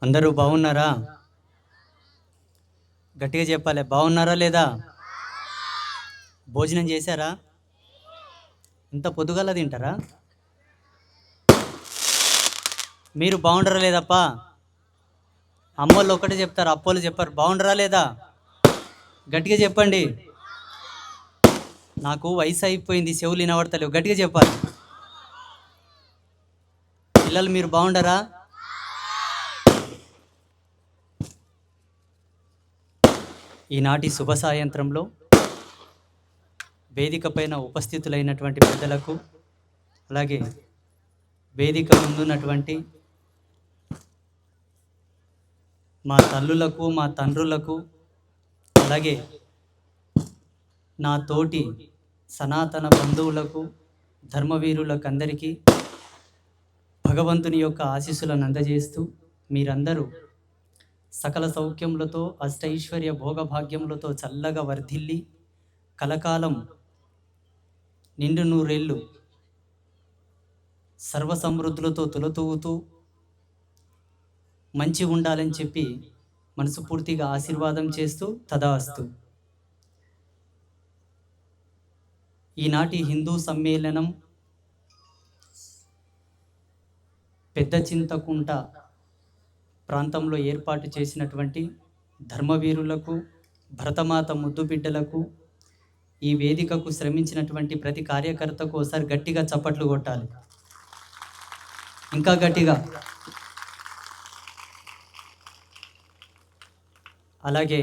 అందరూ బాగున్నారా? గట్టిగా చెప్పాలి. బాగున్నారా లేదా? భోజనం చేశారా? ఇంత పొద్దుగల తింటారా? మీరు బాగుండరా లేదప్పా? అమ్మోళ్ళు ఒక్కటే చెప్తారు, అప్పోళ్ళు చెప్పారు. బాగుండరా లేదా? గట్టిగా చెప్పండి. నాకు వయసు అయిపోయింది, చెవులు వినబడతలేవు. గట్టిగా చెప్పాలి. పిల్లలు మీరు బాగుండరా? ఈనాటి శుభ సాయంత్రంలో వేదిక పైన ఉపస్థితులైనటువంటి పెద్దలకు, అలాగే వేదిక ముందున్నటువంటి మా తల్లులకు, మా తండ్రులకు, అలాగే నా తోటి సనాతన బంధువులకు, ధర్మవీరులకు అందరికీ భగవంతుని యొక్క ఆశీస్సులను అందజేస్తూ మీరందరూ సకల సౌఖ్యములతో, అష్టైశ్వర్య భోగభాగ్యములతో చల్లగా వర్ధిల్లి కలకాలం నిండు నూరేళ్ళు సర్వసమృద్ధులతో తులతూగుతూ మంచి ఉండాలని చెప్పి మనసుపూర్తిగా ఆశీర్వాదం చేస్తూ తదాస్తు. ఈనాటి హిందూ సమ్మేళనం పెద్ద చింతకుంట ప్రాంతంలో ఏర్పాటు చేసినటువంటి ధర్మవీరులకు, భరతమాత ముద్దు బిడ్డలకు, ఈ వేదికకు శ్రమించినటువంటి ప్రతి కార్యకర్తకు ఒకసారి గట్టిగా చప్పట్లు కొట్టాలి. ఇంకా గట్టిగా. అలాగే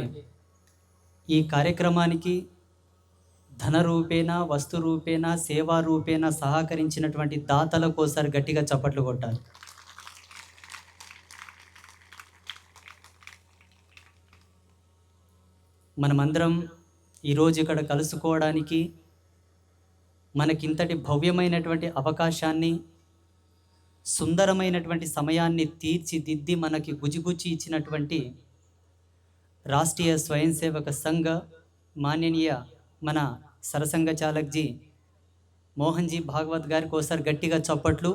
ఈ కార్యక్రమానికి ధన రూపేణ, వస్తు రూపేణ, సేవా రూపేణ సహకరించినటువంటి దాతలకు ఒకసారి గట్టిగా చప్పట్లు కొట్టాలి. మనమందరం ఈరోజు ఇక్కడ కలుసుకోవడానికి, మనకింతటి భవ్యమైనటువంటి అవకాశాన్ని, సుందరమైనటువంటి సమయాన్ని తీర్చిదిద్ది మనకి గుజిగుచ్చి ఇచ్చినటువంటి రాష్ట్రీయ స్వయం సేవక సంఘ మాన్యనీయ మన సరసంఘ చాలక్జీ మోహన్జీ భాగవత్ గారికి ఒకసారి గట్టిగా చప్పట్లు.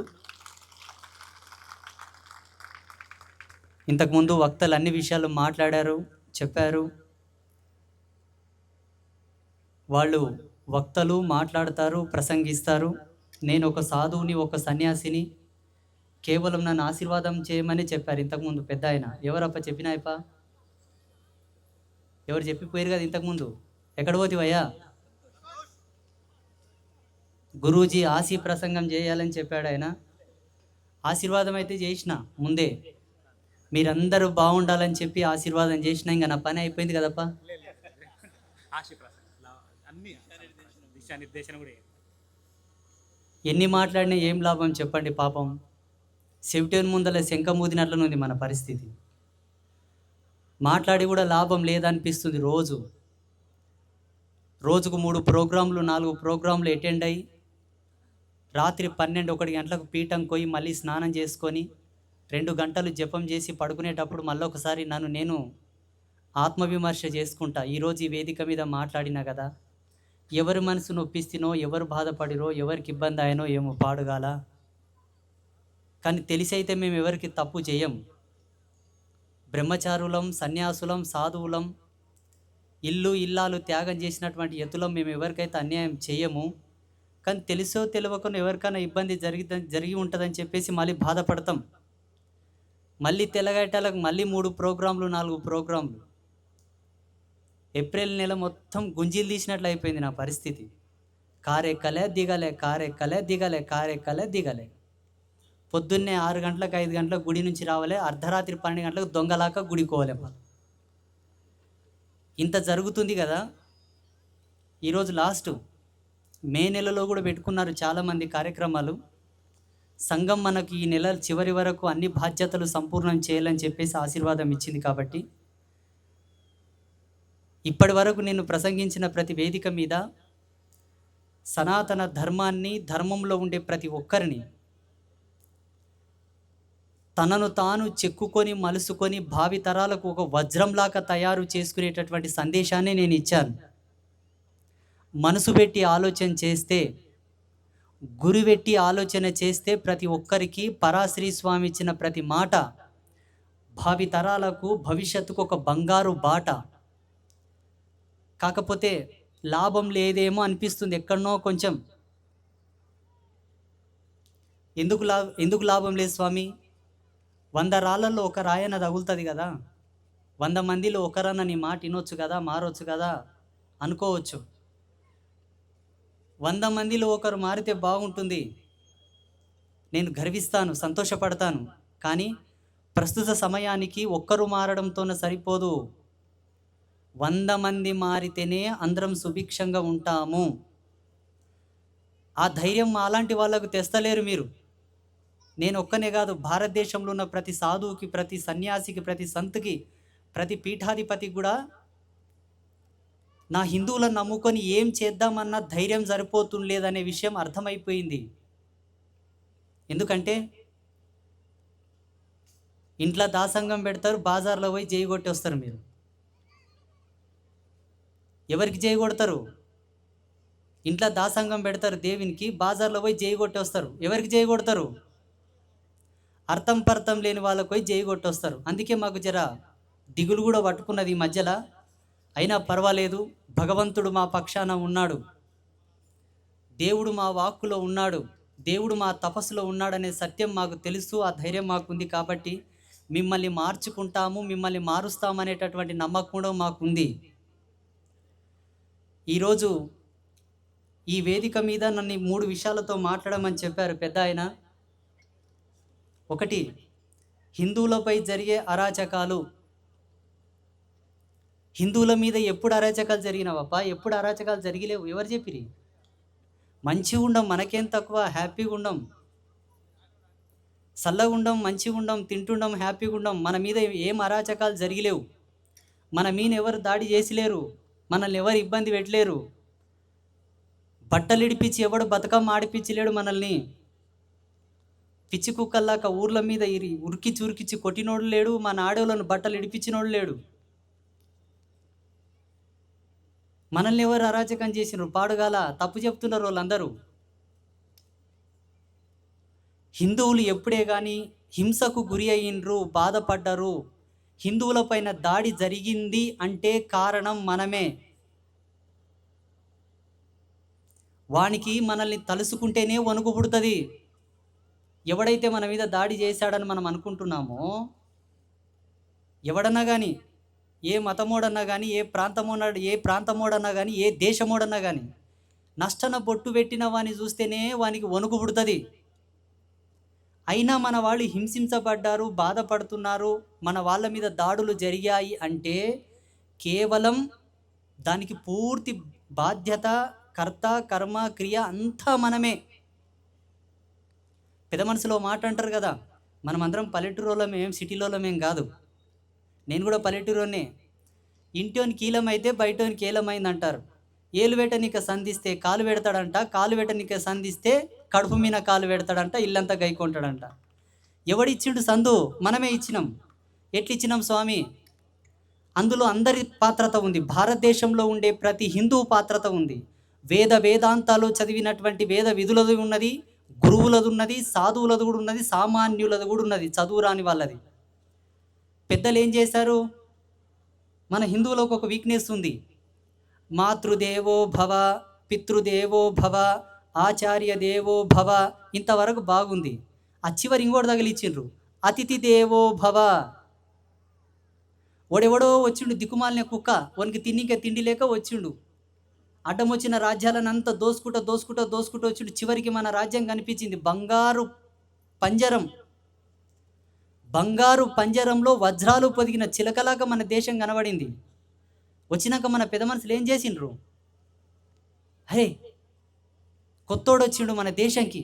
ఇంతకుముందు వక్తలు అన్ని విషయాలు మాట్లాడారు, చెప్పారు. వాళ్ళు వక్తలు మాట్లాడతారు, ప్రసంగిస్తారు. నేను ఒక సాధువుని, ఒక సన్యాసిని, కేవలం నన్ను ఆశీర్వాదం చేయమని చెప్పారు ఇంతకుముందు పెద్ద ఆయన. ఎవరప్ప చెప్పినాయప్ప? ఎవరు చెప్పిపోయారు కదా ఇంతకుముందు. ఎక్కడ పోతివయ్యా? గురూజీ ఆశీ ప్రసంగం చేయాలని చెప్పాడు ఆయన. ఆశీర్వాదం అయితే చేసిన ముందే, మీరందరూ బాగుండాలని చెప్పి ఆశీర్వాదం చేసిన. ఇంకా నా పని అయిపోయింది కదప్ప. ఎన్ని మాట్లాడినా ఏం లాభం చెప్పండి? పాపం సెవిటేన్ ముందల శంఖ మూదినట్లనుంది మన పరిస్థితి. మాట్లాడి కూడా లాభం లేదనిపిస్తుంది. రోజుకు 3 ప్రోగ్రాంలు, 4 ప్రోగ్రాంలు అటెండ్ అయ్యి రాత్రి 12-1 గంటలకు పీఠం పోయి మళ్ళీ స్నానం చేసుకొని 2 గంటలు జపం చేసి పడుకునేటప్పుడు మళ్ళీ ఒకసారి నన్ను నేను ఆత్మవిమర్శ చేసుకుంటా. ఈరోజు ఈ వేదిక మీద మాట్లాడినా కదా, ఎవరి మనసు నొప్పిstiనో, ఎవరు బాధపడిరో, ఎవరికి ఇబ్బంది ఆయనో ఏమో పాడుగాల. కానీ తెలిసి అయితే మేము ఎవరికి తప్పు చేయం. బ్రహ్మచారులం, సన్యాసులం, సాధువులం, ఇల్లు ఇల్లాలు త్యాగం చేసినటువంటి ఎత్తులం మేము ఎవరికైతే అన్యాయం చేయము. కానీ తెలుసో తెలియకుండా ఎవరికైనా ఇబ్బంది జరిగి ఉంటుందని చెప్పేసి మళ్ళీ బాధపడతాం. మళ్ళీ తెల్లగేటాలకు మళ్ళీ 3 ప్రోగ్రాంలు, 4 ప్రోగ్రాంలు. ఏప్రిల్ నెల మొత్తం గుంజీలు తీసినట్లు అయిపోయింది నా పరిస్థితి. కారెక్కలే దిగలే, కారెక్కలే దిగలే, కారెక్కలే దిగలే. పొద్దున్నే 6 గంటలకు 5 గంటలకు గుడి నుంచి రావాలి, అర్ధరాత్రి 12 గంటలకు దొంగలాక గుడికోవాలి. ఇంత జరుగుతుంది కదా. ఈరోజు లాస్ట్ మే నెలలో కూడా పెట్టుకున్నారు చాలామంది కార్యక్రమాలు. సంఘం మనకి ఈ నెల చివరి వరకు అన్ని బాధ్యతలు సంపూర్ణం చేయాలని చెప్పేసి ఆశీర్వాదం ఇచ్చింది. కాబట్టి ఇప్పటి వరకు నేను ప్రసంగించిన ప్రతి వేదిక మీద సనాతన ధర్మాన్ని, ధర్మంలో ఉండే ప్రతి ఒక్కరిని తనను తాను చెక్కుకొని మలుసుకొని భావితరాలకు ఒక వజ్రంలాగా తయారు చేసుకునేటటువంటి సందేశాన్ని నేను ఇచ్చాను. మనసు పెట్టి ఆలోచన చేస్తే, గురివెట్టి ఆలోచన చేస్తే ప్రతి ఒక్కరికి పరాశ్రీ స్వామి ఇచ్చిన ప్రతి మాట భావి తరాలకు భవిష్యత్తుకు ఒక బంగారు బాట. కాకపోతే లాభం లేదేమో అనిపిస్తుంది ఎక్కడనో కొంచెం. ఎందుకు లాభం లేదు స్వామి? 100 రాళ్ళల్లో ఒక రాయన తగులుతుంది కదా, 100 మందిలో ఒకరన్న నీ మాట వినొచ్చు కదా, మారొచ్చు కదా అనుకోవచ్చు. 100 మందిలో ఒకరు మారితే బాగుంటుంది, నేను గర్విస్తాను, సంతోషపడతాను. కానీ ప్రస్తుత సమయానికి ఒక్కరు మారడంతోనే సరిపోదు. 100 మంది మారితేనే అందరం సుభిక్షంగా ఉంటాము. ఆ ధైర్యం అలాంటి వాళ్ళకు తెస్తలేరు మీరు. నేను ఒక్కనే కాదు, భారతదేశంలో ఉన్న ప్రతి సాధువుకి, ప్రతి సన్యాసికి, ప్రతి సంతుకి, ప్రతి పీఠాధిపతికి కూడా నా హిందువులను నమ్ముకొని ఏం చేద్దామన్న ధైర్యం సరిపోతుండలేదనే విషయం అర్థమైపోయింది. ఎందుకంటే ఇంట్లో దాసంగం పెడతారు, బాజార్లో పోయి జై కొట్టి వస్తారు. మీరు ఎవరికి జై కొడతారు? ఇంట్లో దాసంగం పెడతారు దేవునికి, బాజార్లో పోయి జై కొట్టి వస్తారు. ఎవరికి జై కొడతారు? అర్థం పర్థం లేని వాళ్ళకు పోయి జై కొట్టి వస్తారు. అందుకే మాకు జర దిగులు కూడా పట్టుకున్నది ఈ మధ్యలో. అయినా పర్వాలేదు, భగవంతుడు మా పక్షాన ఉన్నాడు, దేవుడు మా వాక్కులో ఉన్నాడు, దేవుడు మా తపస్సులో ఉన్నాడనే సత్యం మాకు తెలుసు. ఆ ధైర్యం మాకుంది కాబట్టి మిమ్మల్ని మార్చుకుంటాము, మిమ్మల్ని మారుస్తామనేటటువంటి నమ్మకం కూడా మాకుంది. ఈరోజు ఈ వేదిక మీద నన్ను 3 విషయాలతో మాట్లాడమని చెప్పారు పెద్ద ఆయన. ఒకటి, హిందువులపై జరిగే అరాచకాలు. హిందువుల మీద ఎప్పుడు అరాచకాలు జరిగినావప్పా? ఎప్పుడు అరాచకాలు జరిగిలేవు. ఎవరు చెప్పిరి? మంచిగా ఉండం, మనకేం తక్కువ, హ్యాపీగా ఉండం, చల్లగా ఉండం, మంచిగా ఉండం, తింటుండం, హ్యాపీగా ఉండం. మన మీద ఏం అరాచకాలు జరిగిలేవు. మన మీద ఎవరు దాడి చేసిలేరు, మనల్ని ఎవరు ఇబ్బంది పెట్టలేరు. బట్టలు ఇడిపించి ఎవడు బతుకమ్మ ఆడిపించలేడు మనల్ని. పిచ్చి కుక్కల్లాక ఊర్ల మీద ఉరికిచ్చి కొట్టినోడు లేడు, మన ఆడోళ్ళను బట్టలు ఇడిపించినోడు లేడు. మనల్ని ఎవరు అరాచకం చేసినారు? పాడుగాల తప్పు చెప్తున్నారు వాళ్ళందరూ. హిందువులు ఎప్పుడే కానీ హింసకు గురి అయ్యిండ్రు, బాధపడ్డారు, హిందువులపైన దాడి జరిగింది అంటే కారణం మనమే. వానికి మనల్ని తలుసుకుంటేనే వణుకు పుడుతుంది. ఎవడైతే మన మీద దాడి చేశాడని మనం అనుకుంటున్నామో, ఎవడన్నా కానీ, ఏ మతమోడన్నా కానీ, ఏ ప్రాంతమోడన్నా కానీ, ఏ దేశమోడన్నా కానీ, నష్టన బొట్టు పెట్టిన వాని చూస్తేనే వానికి వణుకు పుడుతుంది. అయినా మన వాళ్ళు హింసించబడ్డారు, బాధపడుతున్నారు, మన వాళ్ళ మీద దాడులు జరిగాయి అంటే కేవలం దానికి పూర్తి బాధ్యత, కర్త, కర్మ, క్రియ అంతా మనమే. పెద్ద మనసులో మాట అంటారు కదా, మనమందరం పల్లెటూరులోమేం, సిటీలోమేం కాదు. నేను కూడా పల్లెటూరునే. ఇంటోని కీలమైతే బయటోని కీలమైంది అంటారు. ఏలు వేటనిక సంధిస్తే కాలు పెడతాడంట, కాలు వేటనిక సంధిస్తే కడుపు మీద కాలు పెడతాడంట, ఇల్లంతా గైకొంటాడంట. ఎవడిచ్చిండు సందు? మనమే ఇచ్చినాం. ఎట్లిచ్చినాం స్వామి? అందులో అందరి పాత్రత ఉంది. భారతదేశంలో ఉండే ప్రతి హిందువు పాత్రత ఉంది. వేదాంతాలు చదివినటువంటి వేద విధులది ఉన్నది, గురువులది ఉన్నది, సాధువులది కూడా ఉన్నది, సామాన్యులది కూడా ఉన్నది, చదువురాని వాళ్ళది. పెద్దలు ఏం చేశారు? మన హిందువులకు ఒక వీక్నెస్ ఉంది. మాతృదేవో భవ, పితృదేవో భవ, ఆచార్య దేవో భవ, ఇంతవరకు బాగుంది. ఆ చివరి ఇంకోటి తగిలిచ్చిండ్రు, అతిథి దేవో భవ. ఓడెవడో వచ్చిండు దిక్కుమాలిన కుక్క, వానికి తిన్నికే తిండి లేక వచ్చిండు. అడ్డం వచ్చిన రాజ్యాలనంతా దోసుకుంటూ వచ్చిండు. చివరికి మన రాజ్యం కనిపించింది బంగారు పంజరం. బంగారు పంజరంలో వజ్రాలు పొదిగిన చిలకలాగా మన దేశం కనబడింది. వచ్చినాక మన పెద్ద మనుషులు ఏం చేసిండ్రు? హే, కొత్తోడు వచ్చిండు మన దేశంకి.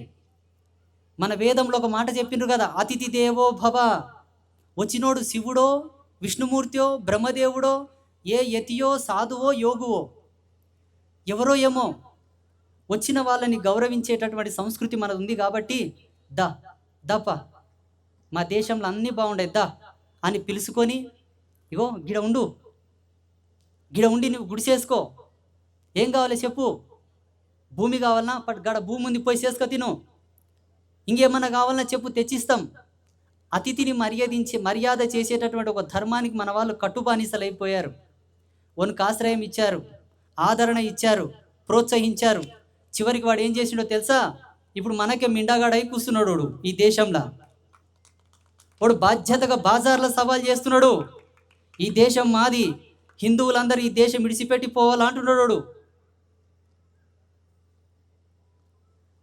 మన వేదంలో ఒక మాట చెప్పిండ్రు కదా, అతిథి దేవో భవ. వచ్చినోడు శివుడో, విష్ణుమూర్తియో, బ్రహ్మదేవుడో, ఏ యతియో, సాధువో, యోగువో, ఎవరో ఏమో, వచ్చిన వాళ్ళని గౌరవించేటటువంటి సంస్కృతి మనది ఉంది. కాబట్టి దప మా దేశంలో అన్నీ బాగుండేది దా అని పిలుచుకొని, ఇగో గిడ ఉండి నువ్వు గుడిసేసుకో, ఏం కావాలి చెప్పు, భూమి కావాలన్నా గడ భూమి ఉంది పోయి చేసుకో తిను, ఇంకేమన్నా కావాలన్నా చెప్పు తెచ్చిస్తాం అతిథిని మర్యాద చేసేటటువంటి ఒక ధర్మానికి మన వాళ్ళు కట్టుబానిసలైపోయారు. ఆశ్రయం ఇచ్చారు, ఆదరణ ఇచ్చారు, ప్రోత్సహించారు. చివరికి వాడు ఏం చేసిండో తెలుసా? ఇప్పుడు మనకే మిండాగాడై కూస్తున్నాడు వాడు. ఈ దేశంలో వాడు బాధ్యతగా బాజార్లో సవాల్ చేస్తున్నాడు. ఈ దేశం మాది, హిందువులందరూ ఈ దేశం విడిచిపెట్టి పోవాలంటున్నాడు వాడు.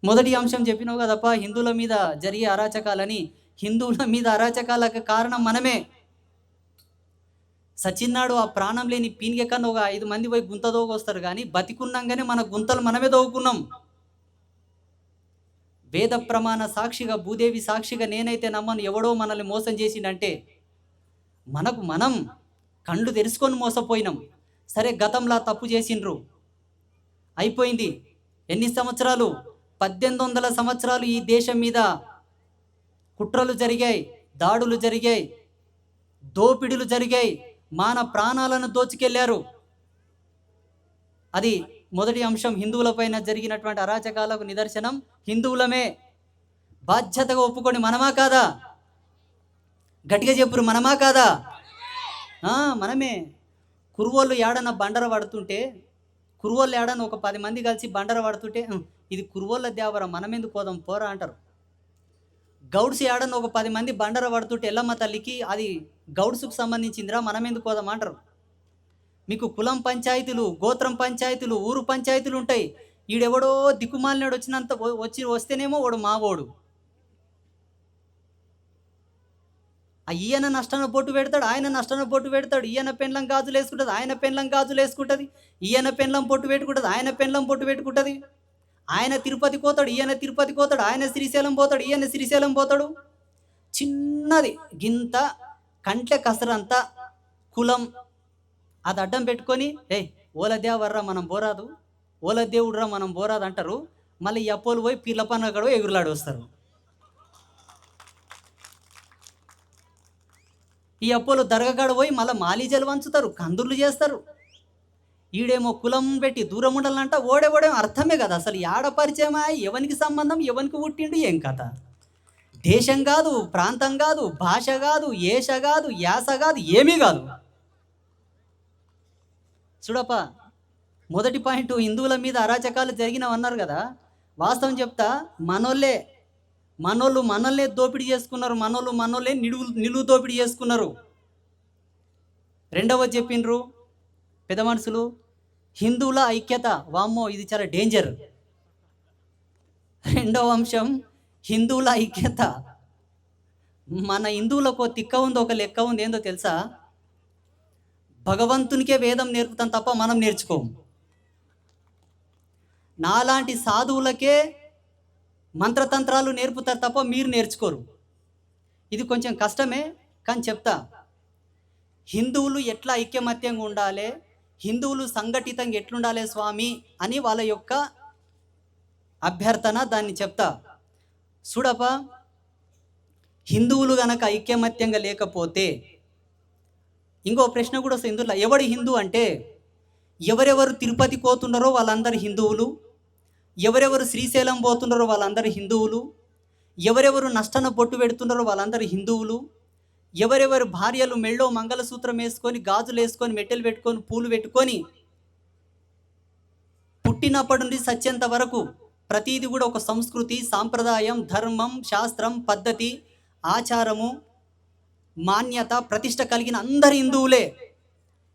మొదటి అంశం చెప్పినావు కదప్ప, హిందువుల మీద జరిగే అరాచకాలని. హిందువుల మీద అరాచకాలకు కారణం మనమే. సచిన్నాడు ఆ ప్రాణం లేని పీనిగ కన్నా ఒక 5 మంది పోయి గుంత దోగొస్తారు, కానీ బతికున్నాగానే మన గుంతలు మనమే దోగుకున్నాం. వేద ప్రమాణ సాక్షిగా, భూదేవి సాక్షిగా నేనైతే నమ్మను ఎవడో మనల్ని మోసం చేసిండంటే. మనం కళ్ళు తెరుచుకొని మోసపోయినాం. సరే, గతంలో తప్పు చేసిండ్రు, అయిపోయింది. ఎన్ని సంవత్సరాలు? 1800 సంవత్సరాలు ఈ దేశం మీద కుట్రలు జరిగాయి, దాడులు జరిగాయి, దోపిడీలు జరిగాయి, మాన ప్రాణాలను దోచుకెళ్లారు. అది మొదటి అంశం. హిందువులపైన జరిగినటువంటి అరాచకాలకు నిదర్శనం హిందువులమే. బాధ్యతగా ఒప్పుకొని మనమా కాదా? గట్టిగా చెప్పురు, మనమా కాదా? మనమే. కురువోళ్ళు ఏడన బండర పడుతుంటే, కురువోళ్ళు ఏడన ఒక 10 మంది కలిసి బండర పడుతుంటే, ఇది కురువోళ్ళ దేవరా, మనం ఎందుకు పోదాం పోరా అంటారు. గౌడ్స్ ఏడన ఒక 10 మంది బండర పడుతుంటే ఎల్లమ్మ తల్లికి, అది గౌడ్స్కు సంబంధించిందిరా, మనం ఎందుకు పోదాం అంటారు. మీకు కులం పంచాయతీలు, గోత్రం పంచాయతీలు, ఊరు పంచాయతీలు ఉంటాయి. ఈడెవడో దిక్కుమాలినాడు వస్తేనేమో వాడు మావోడు. ఈయన నష్టాన్ని బొట్టు పెడతాడు, ఆయన నష్టాన్ని బొట్టు పెడతాడు. ఈయన పెండ్లం గాజులు వేసుకుంటుంది, ఆయన పెండ్లం గాజులు వేసుకుంటుంది. ఈయన పెండ్లం బొట్టు పెట్టుకుంటుంది, ఆయన పెండ్లం బొట్టు పెట్టుకుంటుంది. ఆయన తిరుపతి పోతాడు, ఈయన తిరుపతి పోతాడు. ఆయన శ్రీశైలం పోతాడు, ఈయన శ్రీశైలం పోతాడు. చిన్నది గింత కంట్ల కసరంతా కులం అది అడ్డం పెట్టుకొని, ఓల దేవర్రా మనం బోరాదు, ఓల దేవుడురా మనం బోరాదు అంటారు. మళ్ళీ ఈ అప్పోలు పోయి పీర్ల పండుగ ఎగురులాడి వస్తారు. ఈ అప్పోలు దర్గగాడు పోయి మళ్ళీ మాలీజలు వంచుతారు, కందుర్లు చేస్తారు. ఈడేమో కులం పెట్టి దూరం ఉండాలంట. ఓడేమో అర్థమే కదా అసలు. ఆడపరిచయమా, ఎవరికి సంబంధం, ఎవరికి పుట్టిండు, ఏం కథ? దేశం కాదు, ప్రాంతం కాదు, భాష కాదు, ఏష కాదు, యాస కాదు, ఏమీ కాదు. చూడప్ప, మొదటి పాయింట్, హిందువుల మీద అరాచకాలు జరిగినవన్నారు కదా. వాస్తవం చెప్తా, మనోళ్ళు మనల్నే దోపిడీ చేసుకున్నారు. మనోళ్ళే నిలువు దోపిడీ చేసుకున్నారు. రెండవ చెప్పిండ్రు పెద్ద మనుషులు, హిందువుల ఐక్యత. వామ్మో, ఇది చాలా డేంజర్. రెండవ అంశం, హిందువుల ఐక్యత. మన హిందువులకు ఒక తిక్క ఉంది, ఒక లెక్క ఉంది. ఏందో తెలుసా? భగవంతునికే వేదం నేర్పుతాం తప్ప మనం నేర్చుకోము. నాలాంటి సాధువులకే మంత్రతంత్రాలు నేర్పుతారు తప్ప మీరు నేర్చుకోరు. ఇది కొంచెం కష్టమే, కానీ చెప్తా. హిందువులు ఎట్లా ఐక్యమత్యంగా ఉండాలి, హిందువులు సంఘటితంగా ఎట్లుండాలి స్వామి అని వాళ్ళ యొక్క అభ్యర్థన, దాన్ని చెప్తా. చూడప, హిందువులు గనక ఐక్యమత్యంగా లేకపోతే ఇంకో ప్రశ్న కూడా వస్తుంది హిందువుల. ఎవడు హిందూ అంటే, ఎవరెవరు తిరుపతి పోతున్నారో వాళ్ళందరూ హిందువులు, ఎవరెవరు శ్రీశైలం పోతున్నారో వాళ్ళందరూ హిందువులు, ఎవరెవరు నష్టన బొట్టు పెడుతున్నారో వాళ్ళందరూ హిందువులు, ఎవరెవరు భార్యలు మెళ్ళో మంగళసూత్రం వేసుకొని, గాజులు వేసుకొని, మెట్టెలు పెట్టుకొని, పూలు పెట్టుకొని, పుట్టినప్పటి నుండి సత్యంత వరకు ప్రతీది కూడా ఒక సంస్కృతి, సాంప్రదాయం, ధర్మం, శాస్త్రం, పద్ధతి, ఆచారము, మాన్యత, ప్రతిష్ట కలిగిన అందరు హిందువులే.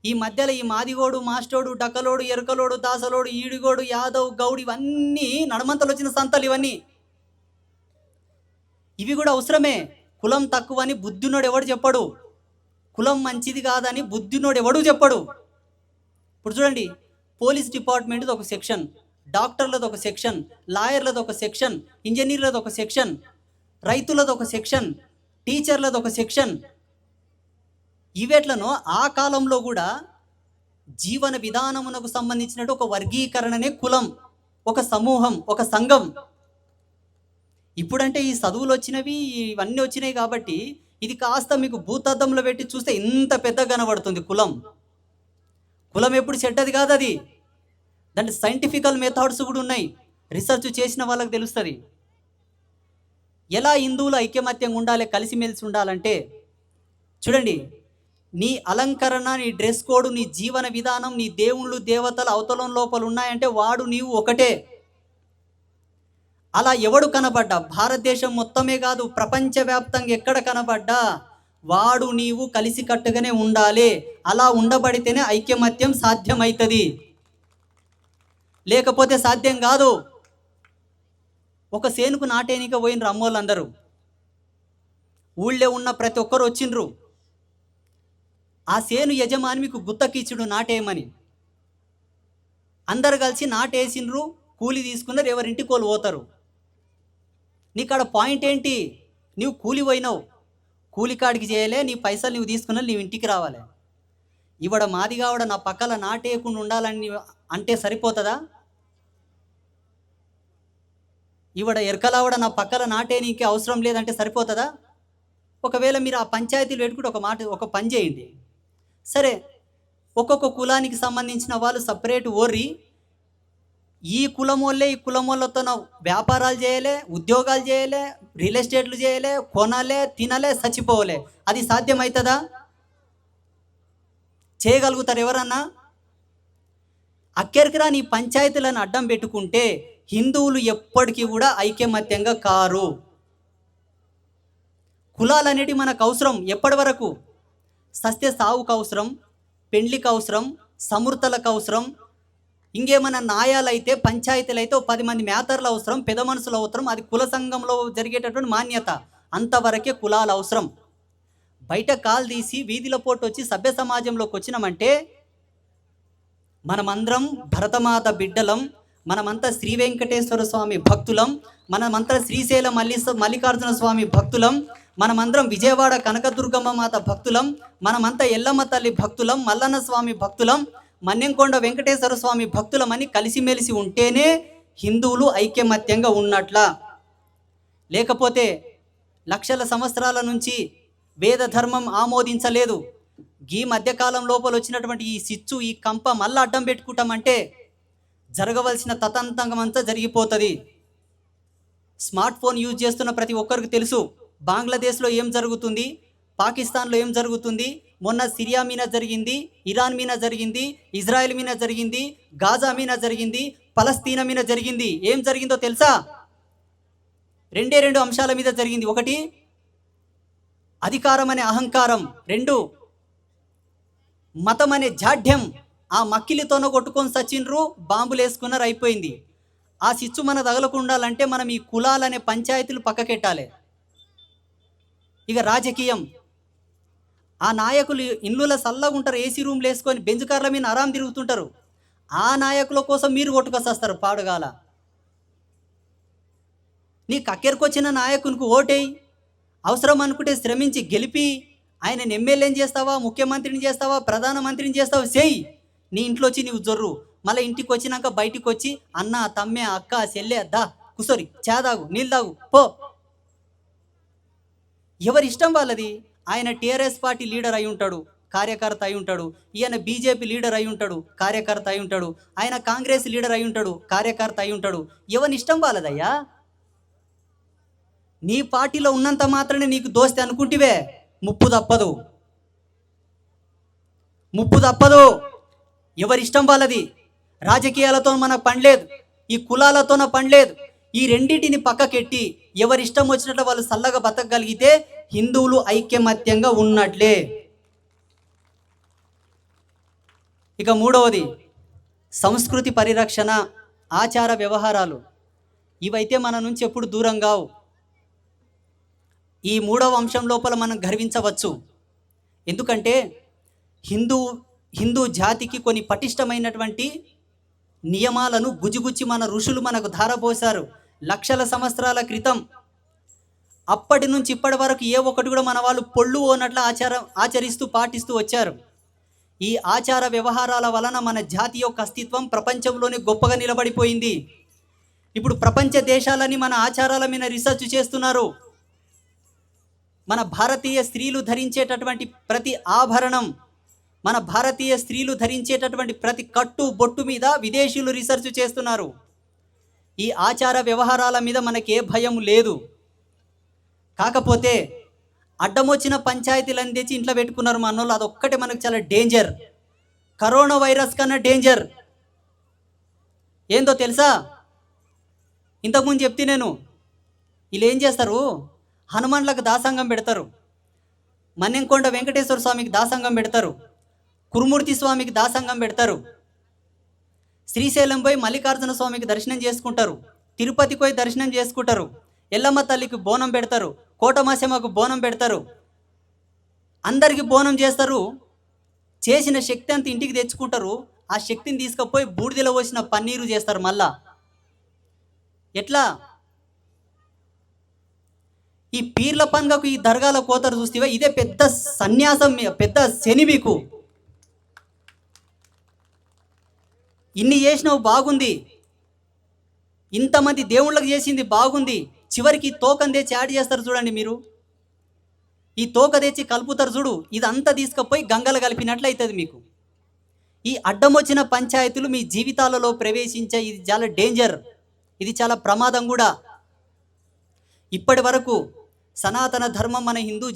ఈ మధ్యలో ఈ మాదిగోడు, మాస్టోడు, డక్కలోడు, ఎరుకలోడు, దాసలోడు, ఈడిగోడు, యాదవ్, గౌడ్, ఇవన్నీ నడమంతలు వచ్చిన సంతలు. ఇవి కూడా అవసరమే. కులం తక్కువని బుద్ధినోడు ఎవడు చెప్పడు, కులం మంచిది కాదని బుద్ధినోడు ఎవడు చెప్పడు. ఇప్పుడు చూడండి, పోలీస్ డిపార్ట్మెంట్ది ఒక సెక్షన్, డాక్టర్లది ఒక సెక్షన్, లాయర్లది ఒక సెక్షన్, ఇంజనీర్లది ఒక సెక్షన్, రైతులది ఒక సెక్షన్, టీచర్లది ఒక సెక్షన్. ఇవేట్లనో ఆ కాలంలో కూడా జీవన విధానమునకు సంబంధించినట్టు ఒక వర్గీకరణనే కులం, ఒక సమూహం, ఒక సంఘం. ఇప్పుడంటే ఈ చదువులు వచ్చినవి, ఇవన్నీ వచ్చినాయి కాబట్టి ఇది కాస్త మీకు భూతద్దంలో పెట్టి చూస్తే ఇంత పెద్దగా కనబడుతుంది. కులం ఎప్పుడు చెడ్డది కాదు. అది దాంట్లో సైంటిఫికల్ మెథడ్స్ కూడా ఉన్నాయి, రీసెర్చ్ చేసిన వాళ్ళకి తెలుస్తుంది. ఎలా హిందువులు ఐకమత్యంగా ఉండాలి, కలిసిమెలిసి ఉండాలంటే చూడండి, నీ అలంకరణ, నీ డ్రెస్ కోడ్, నీ జీవన విధానం, నీ దేవుళ్ళు దేవతలు అవతలం లోపల ఉన్నాయంటే వాడు నీవు ఒకటే. అలా ఎవడు కనబడ్డా, భారతదేశం మొత్తమే కాదు ప్రపంచవ్యాప్తంగా ఎక్కడ కనబడ్డా వాడు నీవు కలిసికట్టుగానే ఉండాలి. అలా ఉండబడితేనే ఐకమత్యం సాధ్యమవుతుంది, లేకపోతే సాధ్యం కాదు. ఒక సేనుకు నాటేనిక పోయినరు అమ్మోళ్ళందరూ, ఊళ్ళో ఉన్న ప్రతి ఒక్కరు వచ్చిండ్రు. ఆ సేను యజమాని మీకు గుత్తకిచ్చుడు నాటేయమని. అందరు కలిసి నాటేసిండ్రు, కూలి తీసుకున్నారు, ఎవరింటికి వాళ్ళు పోతారు. నీకాడ పాయింట్ ఏంటి? నీవు కూలి పోయినావు, కూలికాడికి చేయలే, నీ పైసలు నువ్వు తీసుకున్నా, నీవు ఇంటికి రావాలి. ఇవాడ మాది కావడ నా పక్కల నాటేయకుండా ఉండాలని అంటే సరిపోతుందా? ఇవాడ ఎరకలావడ నా పక్కల నాటే నీకే అవసరం లేదంటే సరిపోతుందా? ఒకవేళ మీరు ఆ పంచాయతీలు పెట్టుకుంటే ఒక పని చేయండి. సరే, ఒక్కొక్క కులానికి సంబంధించిన వాళ్ళు సపరేట్ ఓర్రి, ఈ కులం వాళ్ళే ఈ కులం వాళ్ళతో వ్యాపారాలు చేయలే, ఉద్యోగాలు చేయలే, రియల్ ఎస్టేట్లు చేయలే, కొనలే, తినలే, చచ్చిపోలే. అది సాధ్యమవుతుందా? చేయగలుగుతారు ఎవరన్నా? అక్కడికి నీ పంచాయతీలను అడ్డం పెట్టుకుంటే హిందువులు ఎప్పటికీ కూడా ఐకమత్యంగా కారు. కులాలనేటి మనకు అవసరం ఎప్పటి వరకు? సస్య సావుకు అవసరం, పెండ్లికి అవసరం, సమృద్ధలకు అవసరం, ఇంకేమైనా న్యాయాలైతే పంచాయతీలు అయితే 10 మంది మేతర్లు అవసరం, పెద్ద మనుషులు అవసరం. అది కుల సంఘంలో జరిగేటటువంటి మాన్యత, అంతవరకే కులాలు అవసరం. బయట కాలు తీసి వీధిలో పోటు వచ్చి సభ్య సమాజంలోకి వచ్చినామంటే మనమందరం భరతమాత బిడ్డలం, మనమంతా శ్రీ వెంకటేశ్వర స్వామి భక్తులం, మనమంతా శ్రీశైలం మల్లికార్జున స్వామి భక్తులం, మనమందరం విజయవాడ కనకదుర్గమ్మ మాత భక్తులం, మనమంతా ఎల్లమ్మ తల్లి భక్తులం, మల్లన్న స్వామి భక్తులం, మన్నెంకొండ వెంకటేశ్వర స్వామి భక్తులమని కలిసిమెలిసి ఉంటేనే హిందువులు ఐకమత్యంగా ఉన్నట్ల. లేకపోతే లక్షల సంవత్సరాల నుంచి వేద ధర్మం ఆమోదించలేదు. ఈ మధ్యకాలం లోపల వచ్చినటువంటి ఈ సిచ్చు, ఈ కంప మళ్ళీ అడ్డం పెట్టుకుంటామంటే జరగవలసిన తతంత్రం అంతా జరిగిపోతుంది. స్మార్ట్ ఫోన్ యూజ్ చేస్తున్న ప్రతి ఒక్కరికి తెలుసు బంగ్లాదేశ్లో ఏం జరుగుతుంది, పాకిస్తాన్లో ఏం జరుగుతుంది, మొన్న సిరియా మీద జరిగింది, ఇరాన్ మీద జరిగింది, ఇజ్రాయెల్ మీద జరిగింది, గాజా మీద జరిగింది, పలస్తీనా మీద జరిగింది. ఏం జరిగిందో తెలుసా? 2 అంశాల మీద జరిగింది. ఒకటి అధికారం అనే అహంకారం, 2 మతం అనే జాఢ్యం. ఆ మక్కిలితోనో కొట్టుకొని సచిండ్రు, బాంబులు వేసుకున్నారు, అయిపోయింది. ఆ సిచ్చు మన తగలకుండాలంటే మనం ఈ కులాలనే పంచాయతీలు పక్కకెట్టాలి. ఇక రాజకీయం, ఆ నాయకులు ఇల్లుల సల్లగా ఉంటారు, ఏసీ రూమ్లు వేసుకొని బెంచ్ కార్ల మీద ఆరాం తిరుగుతుంటారు. ఆ నాయకుల కోసం మీరు కొట్టుకొస్తారు పాడుగాల. నీ కక్కెరకొచ్చిన నాయకునికి ఓటేయి, అవసరం అనుకుంటే శ్రమించి గెలిపి ఆయనను ఎమ్మెల్యేని చేస్తావా, ముఖ్యమంత్రిని చేస్తావా, ప్రధానమంత్రిని చేస్తావా, చేయి. నీ ఇంట్లో వచ్చి నీవు జొర్రు, మళ్ళీ ఇంటికి వచ్చినాక బయటికి వచ్చి అన్న, తమ్మే, అక్క, చెల్లె, దా కుసోరి, చాదాగు, నీళ్ళు తాగు, పో. ఎవరి ఇష్టం వాళ్ళది. ఆయన టీఆర్ఎస్ పార్టీ లీడర్ అయి ఉంటాడు, కార్యకర్త అయి ఉంటాడు. ఈయన బీజేపీ లీడర్ అయి ఉంటాడు, కార్యకర్త అయి ఉంటాడు. ఆయన కాంగ్రెస్ లీడర్ అయి ఉంటాడు, కార్యకర్త అయి ఉంటాడు. ఎవరి ఇష్టం వాళ్ళదయ్యా. నీ పార్టీలో ఉన్నంత మాత్రమే నీకు దోస్తే అనుకుంటివే, ముప్పు తప్పదు, ముప్పు తప్పదు. ఎవరిష్టం వాళ్ళది. రాజకీయాలతో మనకు పనిలేదు, ఈ కులాలతోన పనిలేదు. ఈ రెండింటిని పక్కకెట్టి ఎవరిష్టం వచ్చినట్లు వాళ్ళు సల్లగా బతకగలిగితే హిందువులు ఐక్యమత్యంగా ఉన్నట్లే. ఇక మూడవది సంస్కృతి పరిరక్షణ, ఆచార వ్యవహారాలు. ఇవైతే మన నుంచి ఎప్పుడు దూరం కావు. ఈ 3వ అంశం లోపల మనం గర్వించవచ్చు. ఎందుకంటే హిందూ జాతికి కొన్ని పటిష్టమైనటువంటి నియమాలను గుజిగుచ్చి మన ఋషులు మనకు ధారపోశారు లక్షల సంవత్సరాల క్రితం. అప్పటి నుంచి ఇప్పటి వరకు ఏ ఒక్కటి కూడా మన వాళ్ళు పొళ్ళు ఓనట్ల ఆచరిస్తూ పాటిస్తూ వచ్చారు. ఈ ఆచార వ్యవహారాల వలన మన జాతి యొక్క అస్తిత్వం ప్రపంచంలోనే గొప్పగా నిలబడిపోయింది. ఇప్పుడు ప్రపంచ దేశాలని మన ఆచారాల మీద రీసెర్చ్ చేస్తున్నారు. మన భారతీయ స్త్రీలు ధరించేటటువంటి ప్రతి ఆభరణం, మన భారతీయ స్త్రీలు ధరించేటటువంటి ప్రతి కట్టు బొట్టు మీద విదేశీయులు రీసెర్చ్ చేస్తున్నారు. ఈ ఆచార వ్యవహారాల మీద మనకే భయం లేదు. కాకపోతే అడ్డం వచ్చిన పంచాయతీలను తెచ్చి ఇంట్లో పెట్టుకున్నారు మా అన్నోళ్ళు. అదొక్కటే మనకు చాలా డేంజర్. కరోనా వైరస్ కన్నా డేంజర్ ఏందో తెలుసా? ఇంతకుముందు చెప్తే నేను, వీళ్ళు ఏం చేస్తారు, హనుమాన్లకు దాసంగం పెడతారు, మన్నెంకొండ వెంకటేశ్వర స్వామికి దాసంగం పెడతారు, కురుమూర్తి స్వామికి దాసంగం పెడతారు, శ్రీశైలం పోయి మల్లికార్జున స్వామికి దర్శనం చేసుకుంటారు, తిరుపతికి పోయి దర్శనం చేసుకుంటారు, ఎల్లమ్మ తల్లికి బోనం పెడతారు, కోటమాసమ్మకు బోనం పెడతారు, అందరికీ బోనం చేస్తారు. చేసిన శక్తి అంతా ఇంటికి తెచ్చుకుంటారు. ఆ శక్తిని తీసుకుపోయి బూడిదలో పోసిన పన్నీరు చేస్తారు. మళ్ళా ఎట్లా ఈ పీర్ల పండుగకు ఈ దర్గాల కోతరు చూస్తేవా, ఇదే పెద్ద సన్యాసం, పెద్ద శని మీకు. ఇన్ని చేసినావు బాగుంది, ఇంతమంది దేవుళ్ళకి చేసింది బాగుంది, చివరికి తోకం తెచ్చి యాడ్ చేస్తారు చూడండి మీరు. ఈ తోక తెచ్చి కలుపుతారు చూడు, ఇదంతా తీసుకుపోయి గంగలు కలిపినట్లు అవుతుంది మీకు. ఈ అడ్డం వచ్చిన పంచాయతీలు మీ జీవితాలలో ప్రవేశించే, ఇది చాలా డేంజర్, ఇది చాలా ప్రమాదం కూడా. ఇప్పటి వరకు సనాతన ధర్మం మన హిందూ